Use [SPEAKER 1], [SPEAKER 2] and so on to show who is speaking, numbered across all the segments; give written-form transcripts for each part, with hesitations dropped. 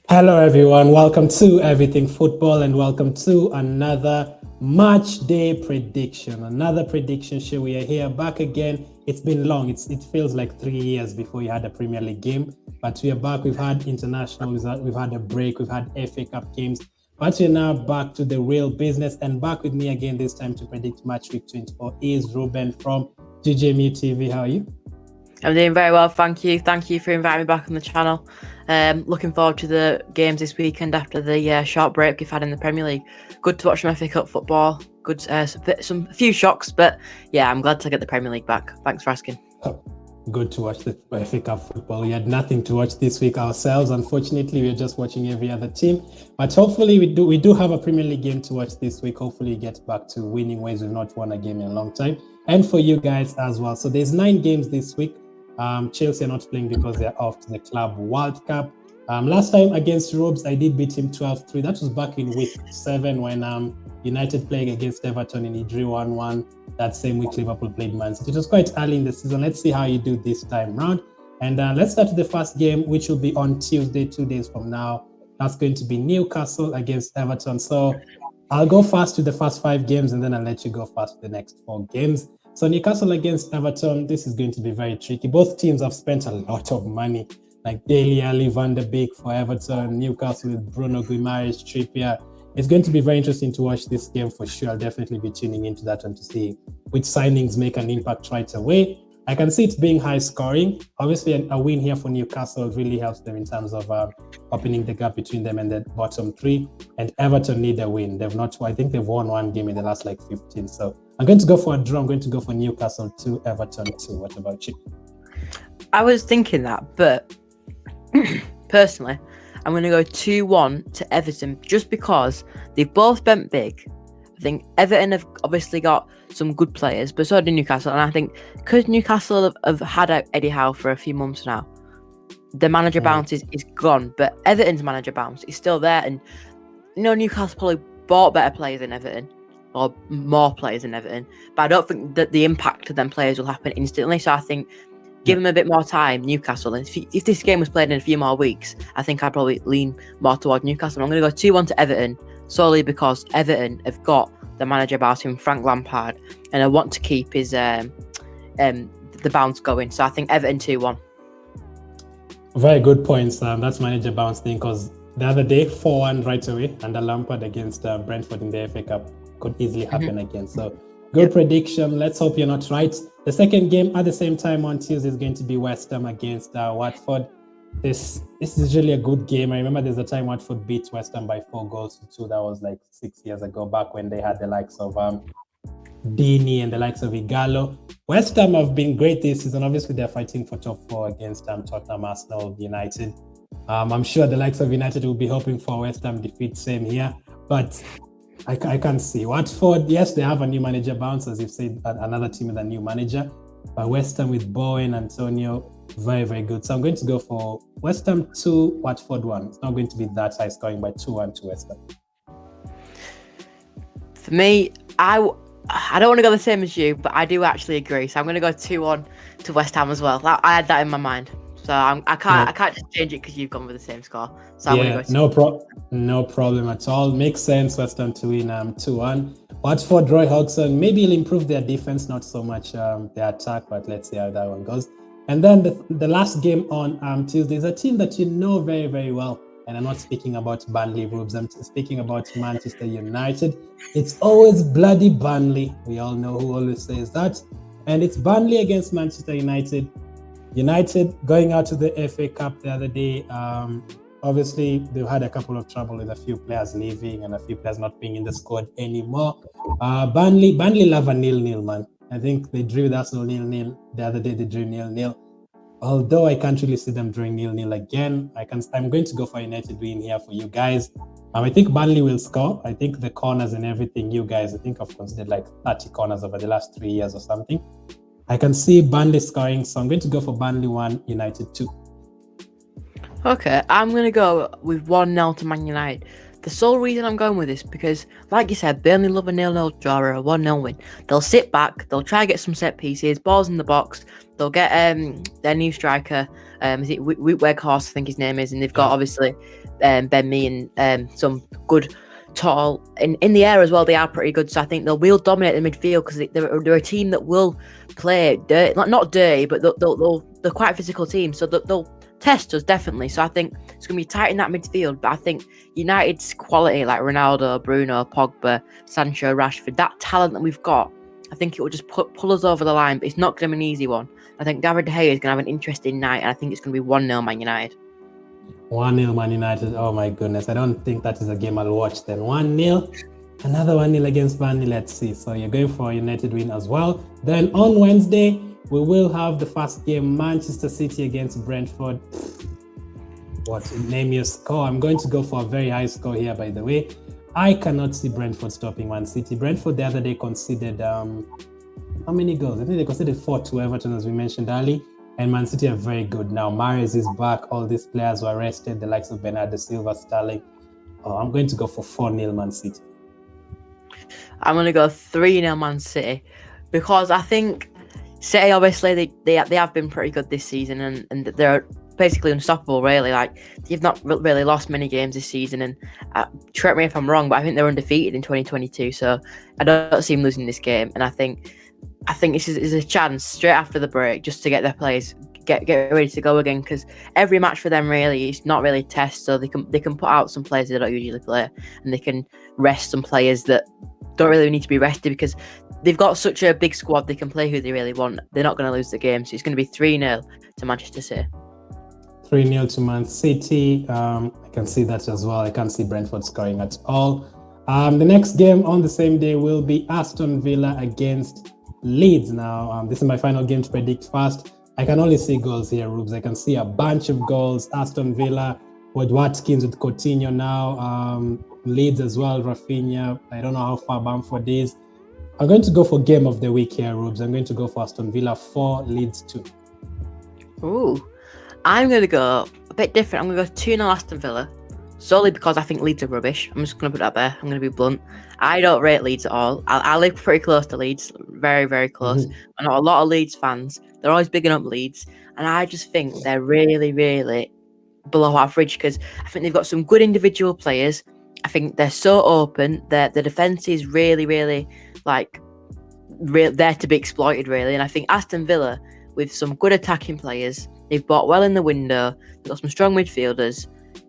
[SPEAKER 1] Hello everyone, welcome to Everything Football and welcome to another match day prediction, another prediction show. We are here back again. It's been long, it feels like 3 years before you had a Premier League game, but we are back. We've had international, we've had a break, we've had FA Cup games, but we're now back to the real business. And back with me again this time to predict match week 24 is Reuben from GGMU TV. How are you?
[SPEAKER 2] I'm doing very well, thank you. Thank you for inviting me back on the channel. Looking forward to the games this weekend after the short break we've had in the Premier League. Good to watch some FA Cup football. Good, a few shocks, but yeah, I'm glad to get the Premier League back. Thanks for asking.
[SPEAKER 1] Good to watch the FA Cup football. We had nothing to watch this week ourselves. Unfortunately, we're just watching every other team. But hopefully, we do have a Premier League game to watch this week. Hopefully, we get back to winning ways. We've not won a game in a long time, and for you guys as well. So there's 9 games this week. Chelsea are not playing because they're off to the Club World Cup. Last time against Robes, I did beat him 12-3. That was back in week 7 when United played against Everton and he drew 1-1. That same week, Liverpool played Man City. It was quite early in the season. Let's see how you do this time round. And let's start with the first game, which will be on Tuesday, 2 days from now. That's going to be Newcastle against Everton. So I'll go fast with the first 5 games and then I'll let you go fast with the next 4 games. So Newcastle against Everton, this is going to be very tricky. Both teams have spent a lot of money, like Dele Alli, Van de Beek for Everton, Newcastle with Bruno Guimaraes, Trippier. It's going to be very interesting to watch this game for sure. I'll definitely be tuning into that one to see which signings make an impact right away. I can see it being high scoring. Obviously, a win here for Newcastle really helps them in terms of opening the gap between them and the bottom 3. And Everton need a win. I think they've won 1 game in the last 15. So I'm going to go for a draw. I'm going to go for Newcastle 2, Everton 2. What about you?
[SPEAKER 2] I was thinking that, but personally, I'm going to go 2-1 to Everton just because they've both spent big. I think Everton have obviously got some good players, but so did Newcastle. And I think because Newcastle have had Eddie Howe for a few months now, the manager bounce is gone, but Everton's manager bounce is still there. And Newcastle probably bought better players than Everton, or more players than Everton, but I don't think that the impact of them players will happen instantly. So I think give them a bit more time, Newcastle. And if this game was played in a few more weeks, I think I'd probably lean more toward Newcastle. I'm going to go 2-1 to Everton, solely because Everton have got the manager about him, Frank Lampard, and I want to keep his the bounce going. So I think Everton 2-1.
[SPEAKER 1] Very good points. That's manager bounce thing, because the other day 4-1 right away under Lampard against Brentford in the FA Cup could easily happen again. So good prediction. Let's hope you're not right. The second game at the same time on Tuesday is going to be West Ham against Watford. This is really a good game. I remember there's a time Watford beat West Ham by 4-2. That was 6 years ago, back when they had the likes of Dini and the likes of Igalo. West Ham have been great this season. Obviously, they're fighting for top 4 against Tottenham, Arsenal, United. I'm sure the likes of United will be hoping for West Ham defeat. Same here, but I can't see Watford. Yes, they have a new manager bounce, as you've said, another team with a new manager. But West Ham with Bowen, Antonio, very, very good. So I'm going to go for West Ham 2, Watford 1. It's not going to be that high scoring, by 2-1 to West Ham.
[SPEAKER 2] For me, I don't want to go the same as you, but I do actually agree. So I'm going to go 2-1 to West Ham as well. I had that in my mind. So I can't just change it because you've gone with the same score. So I'm going to go
[SPEAKER 1] no problem at all. Makes sense. West Ham to win 2-1. Watford, Roy Hodgson, maybe he'll improve their defense, not so much their attack, but let's see how that one goes. And then the last game on Tuesday is a team that you know very, very well. And I'm not speaking about Burnley Rubes. I'm speaking about Manchester United. It's always bloody Burnley. We all know who always says that. And it's Burnley against Manchester United. United going out to the FA Cup the other day. Obviously, they've had a couple of trouble with a few players leaving and a few players not being in the squad anymore. Burnley love a 0-0, man. I think they drew with Arsenal 0-0. The other day they drew 0-0. Although I can't really see them drawing 0-0 again. I'm going to go for United win here for you guys. I think Burnley will score. I think the corners and everything, you guys, I think I've considered 30 corners over the last 3 years or something. I can see Burnley scoring, so I'm going to go for Burnley 1, United 2.
[SPEAKER 2] Okay, I'm going to go with 1-0 to Man United. The sole reason I'm going with this because, like you said, Burnley love a 0-0 draw or a 1-0 win. They'll sit back, they'll try to get some set pieces, balls in the box, they'll get their new striker, is it Weghorst, I think his name is, and they've got obviously Ben Mee and some good tall in the air as well. They are pretty good, so I think they'll dominate the midfield because they're a team that will play dirty, not dirty, but they're quite a physical team, so they'll test us definitely. So I think it's going to be tight in that midfield, but I think United's quality, like Ronaldo, Bruno, Pogba, Sancho, Rashford, that talent that we've got, I think it will just pull us over the line, but it's not going to be an easy one. I think David De Gea is going to have an interesting night, and I think it's going to be 1-0 Man United.
[SPEAKER 1] 1-0 Man United. Oh my goodness. I don't think that is a game I'll watch then. 1-0. Another 1-0 against Burnley. Let's see. So you're going for a United win as well. Then on Wednesday, we will have the first game, Manchester City against Brentford. What? Name your score. I'm going to go for a very high score here, by the way. I cannot see Brentford stopping Man City. Brentford the other day conceded, how many goals? I think they conceded 4 to Everton, as we mentioned earlier. And Man City are very good now. Mahrez is back. All these players were rested, the likes of Bernardo Silva, Sterling. I'm going to go for 4-0 Man City.
[SPEAKER 2] I'm going to go 3-0 Man City because I think City, obviously, they have been pretty good this season and they're basically unstoppable, really. Like, they've not really lost many games this season. And correct me if I'm wrong, but I think they're undefeated in 2022. So I don't see them losing this game. And I think this is a chance straight after the break just to get their players get ready to go again, because every match for them really is not really a test, so they can put out some players they don't usually play, and they can rest some players that don't really need to be rested because they've got such a big squad. They can play who they really want. They're not going to lose the game, so it's going to be 3-0 to Manchester City.
[SPEAKER 1] 3-0 to Man City. I can see that as well. I can't see Brentford scoring at all. The next game on the same day will be Aston Villa against Leeds. Now, this is my final game to predict first. I can only see goals here, Rubes. I can see a bunch of goals. Aston Villa with Watkins, with Coutinho now. Leeds as well, Rafinha. I don't know how far Bamford is. I'm going to go for game of the week here, Rubes. I'm going to go for Aston Villa 4, Leeds 2.
[SPEAKER 2] Ooh, I'm going to go a bit different. I'm going to go 2-0 Aston Villa, solely because I think Leeds are rubbish. I'm just going to put that there. I'm going to be blunt. I don't rate Leeds at all. I live pretty close to Leeds, very, very close. I know a lot of Leeds fans. They're always bigging up Leeds, and I just think they're really, really below average because I think they've got some good individual players. I think they're so open. The defence is really, really there to be exploited, really. And I think Aston Villa, with some good attacking players, they've bought well in the window. They've got some strong midfielders.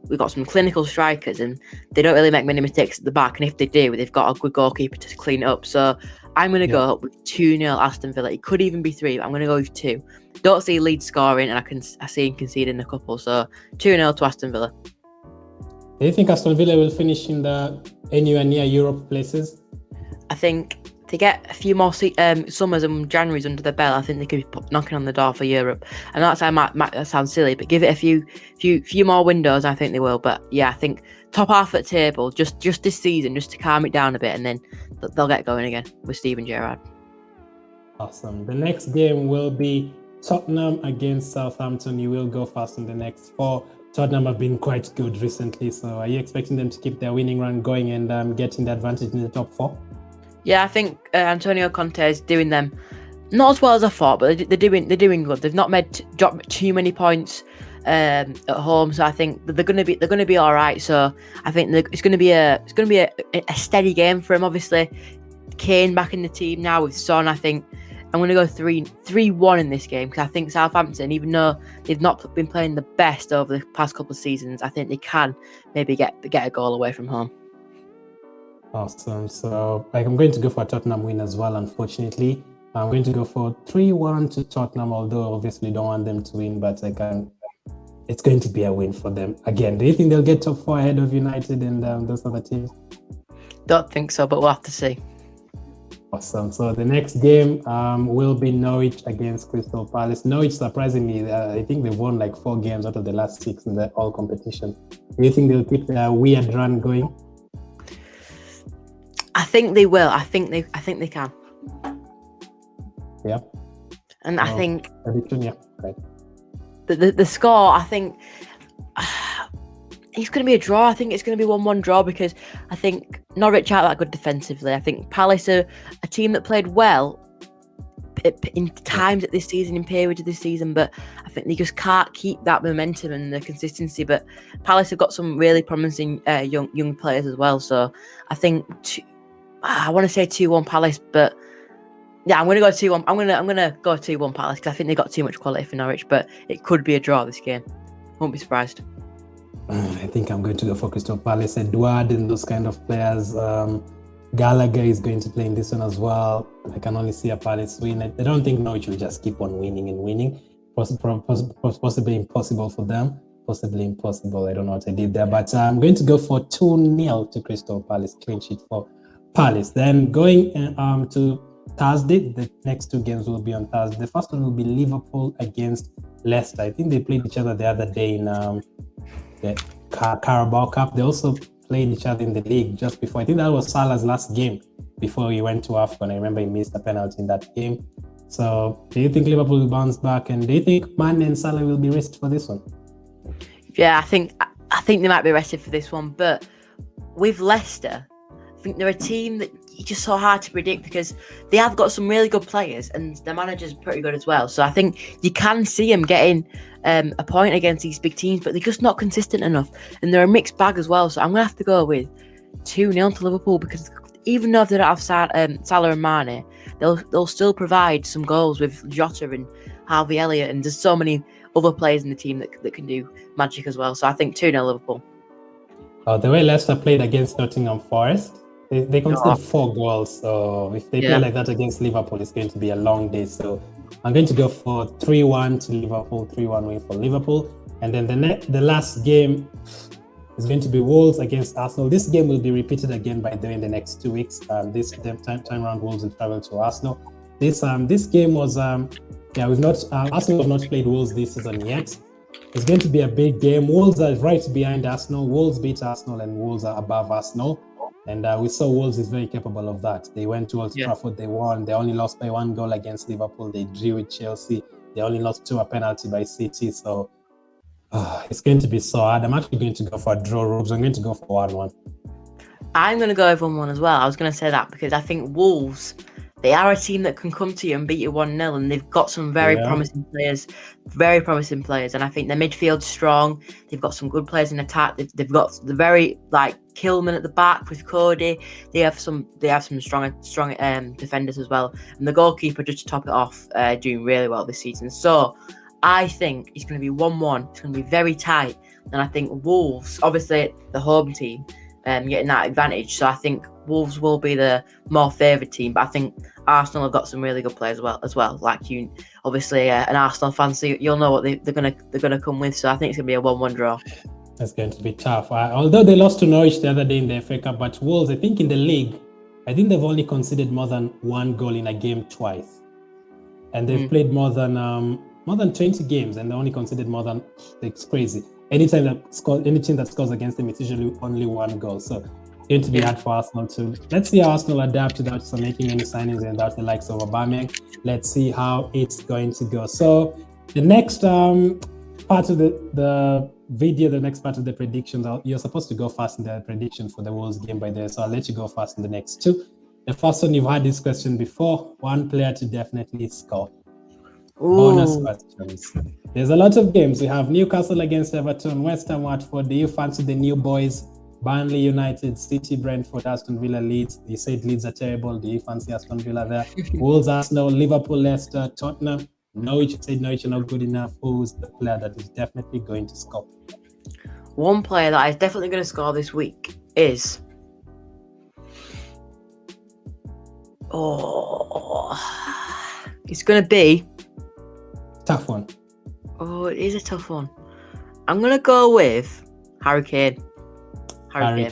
[SPEAKER 2] We've got some clinical strikers, and they don't really make many mistakes at the back. And if they do, they've got a good goalkeeper to clean it up. So I'm going to go with 2-0 Aston Villa. It could even be 3, but I'm going to go with 2. Don't see Leeds scoring, and I see him conceding a couple. So 2-0 to Aston Villa.
[SPEAKER 1] Do you think Aston Villa will finish in the anywhere near Europe places? I
[SPEAKER 2] think to get a few more summers and Januaries under the belt, I think they could be knocking on the door for Europe. And that sounds silly, but give it a few more windows, I think they will. But yeah, I think top half at the table, just this season, just to calm it down a bit, and then they'll get going again with Steven Gerrard.
[SPEAKER 1] Awesome. The next game will be Tottenham against Southampton. You will go fast in the next 4. Tottenham have been quite good recently, so are you expecting them to keep their winning run going and getting the advantage in the top 4?
[SPEAKER 2] Yeah, I think Antonio Conte is doing them not as well as I thought, but they're doing good. They've not dropped too many points at home, so I think they're going to be all right. So I think it's going to be a steady game for him. Obviously, Kane back in the team now with Son. I think I'm going to go 3-1 in this game because I think Southampton, even though they've not been playing the best over the past couple of seasons, I think they can maybe get a goal away from home.
[SPEAKER 1] Awesome. So I'm going to go for a Tottenham win as well, unfortunately. I'm going to go for 3-1 to Tottenham, although obviously don't want them to win, but it's going to be a win for them. Again, do you think they'll get top 4 ahead of United and those other teams?
[SPEAKER 2] Don't think so, but we'll have to see.
[SPEAKER 1] Awesome. So the next game will be Norwich against Crystal Palace. Norwich, surprisingly, I think they've won 4 games out of the last 6 in the all competition. Do you think they'll keep their weird run going?
[SPEAKER 2] I think they will. I think they can.
[SPEAKER 1] Yeah.
[SPEAKER 2] And I think
[SPEAKER 1] prediction, yeah. Right.
[SPEAKER 2] The score, I think it's going to be a draw. I think it's going to be 1-1 draw because I think Norwich aren't that good defensively. I think Palace are a team that played well in times at this season, in periods of this season, but I think they just can't keep that momentum and the consistency. But Palace have got some really promising young players as well. So I think I want to say 2-1 Palace, but yeah, I'm going to go 2-1. I'm going to go 2-1 Palace because I think they got too much quality for Norwich, but it could be a draw this game. Won't be surprised.
[SPEAKER 1] I think I'm going to go for Crystal Palace. Edouard and those kind of players. Gallagher is going to play in this one as well. I can only see a Palace win. I don't think Norwich will just keep on winning and winning. Possibly impossible for them. Possibly impossible. I don't know what I did there. But I'm going to go for 2-0 to Crystal Palace. Clean sheet for Palace. Then going to Thursday, the next two games will be on Thursday. The first one will be Liverpool against Leicester. I think they played each other the other day in the Carabao Cup. They also played each other in the league just before. I think that was Salah's last game before he went to AFCON. I remember he missed a penalty in that game. So do you think Liverpool will bounce back? And do you think Mane and Salah will be rested for this one?
[SPEAKER 2] Yeah, I think they might be rested for this one. But with Leicester, I think they're a team that it's just so hard to predict because they have got some really good players and their manager's pretty good as well. So I think you can see them getting a point against these big teams, but they're just not consistent enough. And they're a mixed bag as well. So I'm going to have to go with 2-0 to Liverpool because even though they don't have Salah and Mane, they'll still provide some goals with Jota and Harvey Elliott. And there's so many other players in the team that can do magic as well. So I think 2-0 Liverpool.
[SPEAKER 1] The way Leicester played against Nottingham Forest, they conceded 4 goals. So if they play like that against Liverpool, it's going to be a long day. So I'm going to go for 3-1 to Liverpool, 3-1 win for Liverpool. And then the last game is going to be Wolves against Arsenal. This game will be repeated again, by the way, in the next 2 weeks. This time around, Wolves will travel to Arsenal. This game was Arsenal have not played Wolves this season yet. It's going to be a big game. Wolves are right behind Arsenal. Wolves beat Arsenal and Wolves are above Arsenal. And we saw Wolves is very capable of that. They went to Old Trafford, they won. They only lost by 1 goal against Liverpool. They drew with Chelsea. They only lost to a penalty by City. So it's going to be so hard. I'm actually going to go for a draw, Rubes. I'm going to go for 1-1. I'm
[SPEAKER 2] going to go with 1-1 as well. I was going to say that because I think Wolves, they are a team that can come to you and beat you 1-0, and they've got some very promising players. And I think their midfield's strong. They've got some good players in attack. They've got the very Kilman at the back with Cody. They have some strong defenders as well, and the goalkeeper, just to top it off, doing really well this season. So I think it's going to be 1-1. It's going to be very tight, and I think Wolves, obviously the home team, getting that advantage. So I think Wolves will be the more favoured team, but I think Arsenal have got some really good players as well. Like you, obviously, an Arsenal fan, so you'll know what they're gonna come with. So I think it's gonna be a 1-1 draw.
[SPEAKER 1] That's going to be tough. Although they lost to Norwich the other day in the FA Cup, but Wolves, I think in the league, I think they've only conceded more than 1 goal in a game twice, and they've played more than 20 games, and they only conceded more than. It's crazy. Any team that scores against them, it's usually only 1 goal. So it's going to be hard for Arsenal too. Let's see how Arsenal adapt without making any signings and without the likes of Aubameyang. Let's see how it's going to go. So the next part of the video, the next part of the predictions, you're supposed to go first in the prediction for the Wolves game by there. So I'll let you go first in the next 2. The first one, you've had this question before. 1 player to definitely score. Bonus questions. There's a lot of games. We have Newcastle against Everton, West Ham, Watford. Do you fancy the new boys? Burnley United, City, Brentford, Aston Villa, Leeds. You said Leeds are terrible. Do you fancy Aston Villa there? Wolves, Arsenal, Liverpool, Leicester, Tottenham. Norwich, you said Norwich are not good enough. Who's the player that is definitely going to score?
[SPEAKER 2] One player that is definitely going to score this week is... it's going to be...
[SPEAKER 1] Tough one.
[SPEAKER 2] Oh, it is a tough one. I'm going to go with Harry Kane.
[SPEAKER 1] Harry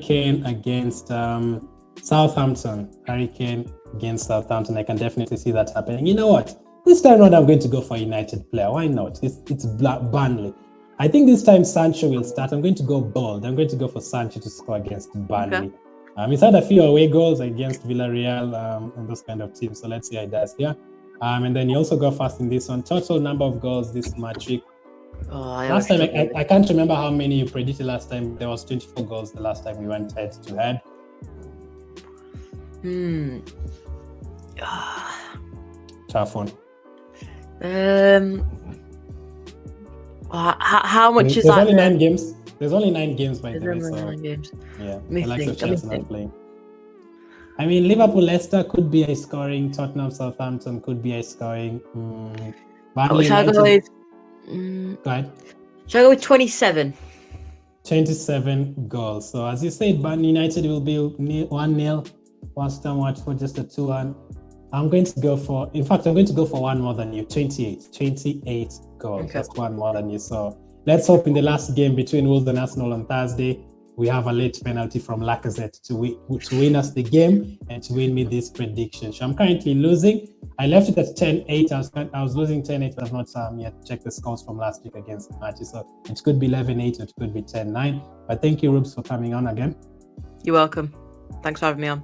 [SPEAKER 1] Kane against Southampton. Harry Kane against Southampton. I can definitely see that happening. You know what? This time around, I'm going to go for a United player. Why not? It's Burnley. I think this time Sancho will start. I'm going to go bold. I'm going to go for Sancho to score against Burnley. Okay. He's had a few away goals against Villarreal and those kind of teams. So let's see how he does here. And then you also go first in this one. Total number of goals this match week. Last time, I can't remember how many you predicted last time. There was 24 goals the last time we went head to head. Tough one.
[SPEAKER 2] How much is
[SPEAKER 1] There's
[SPEAKER 2] that?
[SPEAKER 1] only 9 games. There's only 9 games by the way.
[SPEAKER 2] There's only
[SPEAKER 1] So
[SPEAKER 2] 9 games.
[SPEAKER 1] yeah,
[SPEAKER 2] Let me
[SPEAKER 1] the likes of
[SPEAKER 2] think, let me
[SPEAKER 1] Chelsea not
[SPEAKER 2] think.
[SPEAKER 1] playing. I mean, Liverpool, Leicester could be a scoring. Tottenham, Southampton could be a scoring. Burnley,
[SPEAKER 2] Shall I go
[SPEAKER 1] United.
[SPEAKER 2] with?
[SPEAKER 1] Go ahead.
[SPEAKER 2] Shall I go with 27?
[SPEAKER 1] 27 goals. So as you said, Burnley United will be 1-0. West Ham, Watford just a 2-1. I'm going to go for one more than you. 28 goals.
[SPEAKER 2] Okay.
[SPEAKER 1] Just one more than you. So let's hope in the last game between Wolves and Arsenal on Thursday, we have a late penalty from Lacazette to win us the game and to win me this prediction. So I'm currently losing. I left it at 10-8. I was losing 10-8, but I've not yet checked the scores from last week against the matches. So it could be 11-8, it could be 10-9. But thank you, Rubes, for coming on again.
[SPEAKER 2] You're welcome. Thanks for having me on.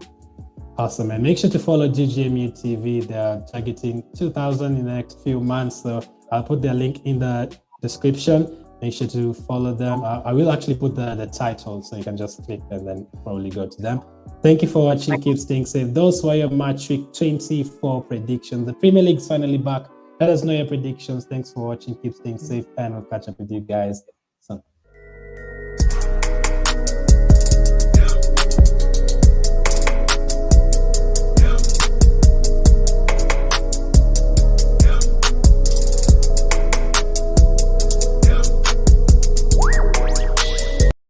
[SPEAKER 1] Awesome, and make sure to follow GGMU TV. They're targeting 2,000 in the next few months. So I'll put their link in the description. Make sure to follow them. I will actually put the title, so you can just click and then probably go to them. Thank you for watching. Keep staying safe. Those were your match week 24 predictions. The Premier League is finally back. Let us know your predictions. Thanks for watching. Keep staying safe, and we'll catch up with you guys